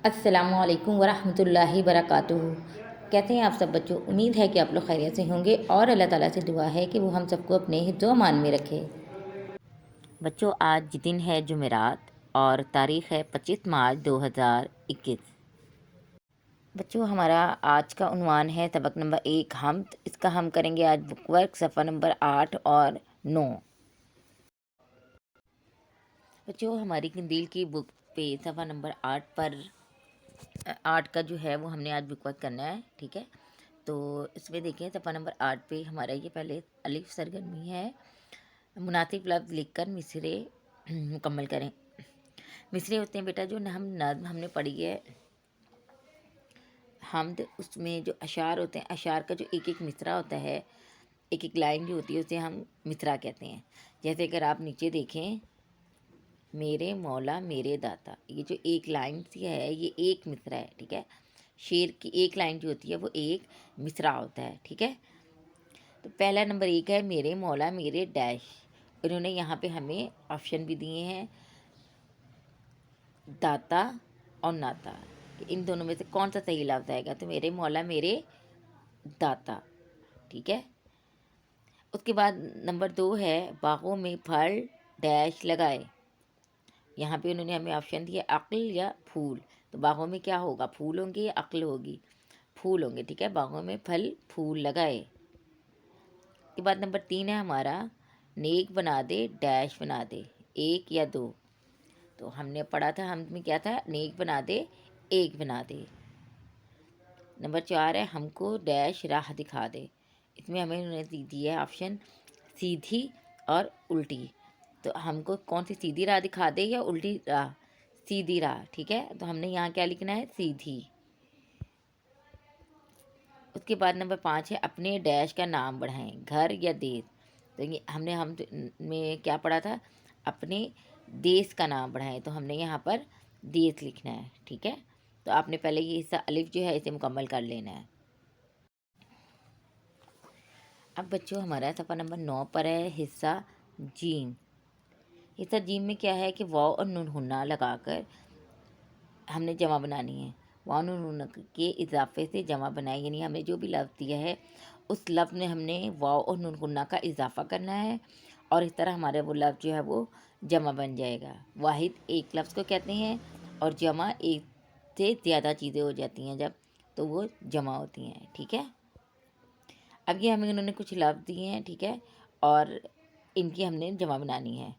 السلام علیکم ورحمۃ اللہ وبرکاتہ۔ کہتے ہیں آپ سب بچوں، امید ہے کہ آپ لوگ خیریت سے ہوں گے اور اللہ تعالیٰ سے دعا ہے کہ وہ ہم سب کو اپنے حفظ و امان میں رکھے۔ بچوں، آج دن ہے جمعرات اور تاریخ ہے 25 مارچ 2021۔ بچوں، ہمارا آج کا عنوان ہے سبق نمبر 1 حمد۔ اس کا ہم کریں گے آج بک ورک صفحہ نمبر 8 اور 9۔ بچوں، ہماری قندیل کی بک پہ صفحہ نمبر 8 کا جو ہے وہ ہم نے آج بک ورک کرنا ہے، ٹھیک ہے؟ تو اس میں دیکھیں صفحہ نمبر 8 پہ ہمارا یہ پہلے الف سرگرمی ہے۔ مناسب لفظ لکھ کر مصرے مکمل کریں۔ مصرے ہوتے ہیں بیٹا جو نظم ہم نے پڑھی ہے حمد، اس میں جو اشعار ہوتے ہیں، اشعار کا جو ایک ایک مصرع ہوتا ہے، ایک ایک لائن جو ہوتی ہے اسے ہم مصرع کہتے ہیں۔ جیسے اگر آپ نیچے دیکھیں، میرے مولا میرے داتا، یہ جو ایک لائن سی ہے یہ ایک مصرع ہے، ٹھیک ہے؟ شعر کی ایک لائن جو ہوتی ہے وہ ایک مصرع ہوتا ہے، ٹھیک ہے؟ تو پہلا نمبر 1 ہے میرے مولا میرے ڈیش۔ انہوں نے یہاں پہ ہمیں آپشن بھی دیے ہیں، داتا اور ناتا، کہ ان دونوں میں سے کون سا صحیح لفظ آئے گا؟ تو میرے مولا میرے داتا، ٹھیک ہے؟ اس کے بعد نمبر 2 ہے باغوں میں پھل ڈیش لگائے۔ یہاں پہ انہوں نے ہمیں آپشن دیا عقل یا پھول، تو باغوں میں کیا ہوگا؟ پھول ہوں گے یا عقل ہوگی؟ پھول ہوں گے، ٹھیک ہے؟ باغوں میں پھل پھول لگائے۔ اس کے بعد نمبر 3 ہے ہمارا نیک بنا دے ڈیش بنا دے، 1 یا 2۔ تو ہم نے پڑھا تھا، ہم میں کیا تھا؟ نیک بنا دے 1 بنا دے۔ نمبر 4 ہے ہم کو ڈیش راہ دکھا دے۔ اس میں ہمیں انہوں نے دیا ہے آپشن سیدھی اور الٹی، تو ہم کو کون سی سیدھی راہ دکھا دے یا الٹی راہ؟ سیدھی راہ، ٹھیک ہے؟ تو ہم نے یہاں کیا لکھنا ہے؟ سیدھی۔ اس کے بعد نمبر 5 ہے اپنے ڈیش کا نام بڑھائیں، گھر یا دیس۔ تو یہ ہم میں کیا پڑھا تھا؟ اپنے دیس کا نام بڑھائیں، تو ہم نے یہاں پر دیس لکھنا ہے، ٹھیک ہے؟ تو آپ نے پہلے یہ حصہ الف جو ہے اسے مکمل کر لینا ہے۔ اب بچوں ہمارا صفحہ نمبر 9 پر ہے حصہ جیم۔ حصہ جیم میں کیا ہے کہ واو اور نون ہنہ لگا کر ہم نے جمع بنانی ہے۔ واو نون ہنہ کے اضافے سے جمع بنائے، یعنی ہمیں جو بھی لفظ دیا ہے اس لفظ میں ہم نے واو اور نون ہنہ کا اضافہ کرنا ہے، اور اس طرح ہمارا وہ لفظ جو ہے وہ جمع بن جائے گا۔ واحد ایک لفظ کو کہتے ہیں اور جمع ایک سے زیادہ چیزیں ہو جاتی ہیں جب، تو وہ جمع ہوتی ہیں، ٹھیک ہے؟ اب یہ ہمیں انہوں نے کچھ لفظ دیے ہیں، ٹھیک ہے؟ اور ان کی ہم نے جمع بنانی ہے۔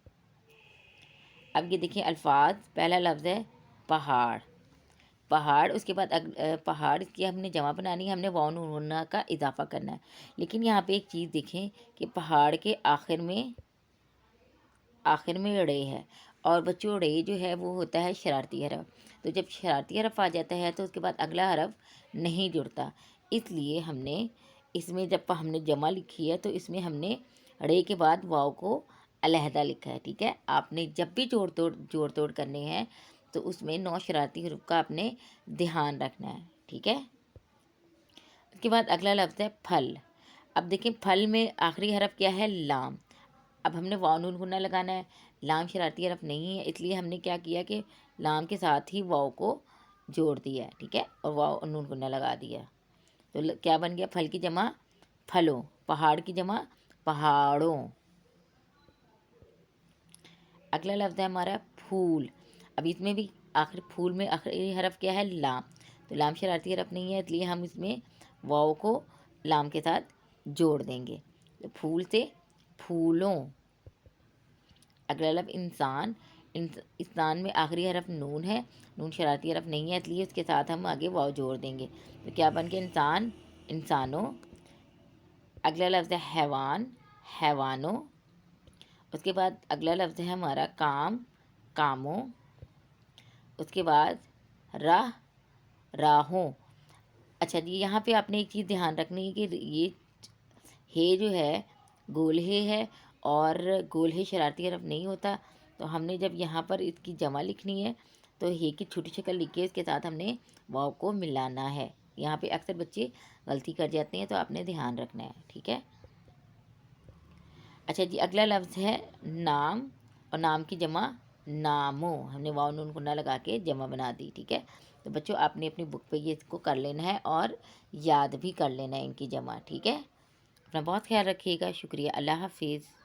اب یہ دیکھیں الفاظ، پہلا لفظ ہے پہاڑ۔ پہاڑ، اس کے بعد پہاڑ کی ہم نے جمع بنانی ہے، ہم نے واو نون ہنہ کا اضافہ کرنا ہے۔ لیکن یہاں پہ ایک چیز دیکھیں کہ پہاڑ کے آخر میں ڑے ہے، اور بچوں ڑے جو ہے وہ ہوتا ہے شرارتی حرف، تو جب شرارتی حرف آ جاتا ہے تو اس کے بعد اگلا حرف نہیں جڑتا، اس لیے ہم نے اس میں جب ہم نے جمع لکھی ہے تو اس میں ہم نے ڑے کے بعد واو کو علیحدہ لکھا ہے، ٹھیک ہے؟ آپ نے جب بھی جوڑ توڑ کرنے ہیں تو اس میں 9 شرارتی حروف کا آپ نے دھیان رکھنا ہے، ٹھیک ہے؟ اس کے بعد اگلا لفظ ہے پھل۔ اب دیکھیں پھل میں آخری حرف کیا ہے؟ لام۔ اب ہم نے واو نون ہنہ لگانا ہے، لام شرارتی حرف نہیں ہے، اس لیے ہم نے کیا کیا کہ لام کے ساتھ ہی واو کو جوڑ دیا، ٹھیک ہے؟ اور واو نون ہنہ لگا دیا، تو کیا بن گیا؟ پھل کی جمع پھلوں، پہاڑ کی جمع پہاڑوں۔ اگلا لفظ ہے ہمارا پھول۔ اب اس میں بھی پھول میں آخری حرف کیا ہے؟ لام، تو لام شرارتی حرف نہیں ہے، اس لیے ہم اس میں واو کو لام کے ساتھ جوڑ دیں گے، تو پھول سے پھولوں۔ اگلا لفظ انسان۔ انسان میں آخری حرف نون ہے، نون شرارتی حرف نہیں ہے، اس لیے اس کے ساتھ ہم آگے واو جوڑ دیں گے، تو کیا بن گیا؟ انسان انسانوں۔ اگلا لفظ ہے حیوان، حیوانوں۔ اس کے بعد اگلا لفظ ہے ہمارا کام، کاموں۔ اس کے بعد راہ، راہوں۔ اچھا جی، یہاں پہ آپ نے ایک چیز دھیان رکھنی ہے کہ یہ ہے جو ہے گول ہے، اور گول ہے شرارتی حرف نہیں ہوتا، تو ہم نے جب یہاں پر اس کی جمع لکھنی ہے تو ہے کی چھوٹی شکل لکھ کے اس کے ساتھ ہم نے واو کو ملانا ہے۔ یہاں پہ اکثر بچے غلطی کر جاتے ہیں، تو آپ نے دھیان رکھنا ہے، ٹھیک ہے؟ اچھا جی، اگلا لفظ ہے نام، اور نام کی جمع نامو ہم نے واو نون کو نہ لگا کے جمع بنا دی. ٹھیک ہے. تو بچوں آپ نے اپنی بک پہ یہ اس کو کر لینا ہے اور یاد بھی کر لینا ہے ان کی جمع. ٹھیک ہے. اپنا بہت خیال رکھیے گا. شکریہ. اللہ حافظ.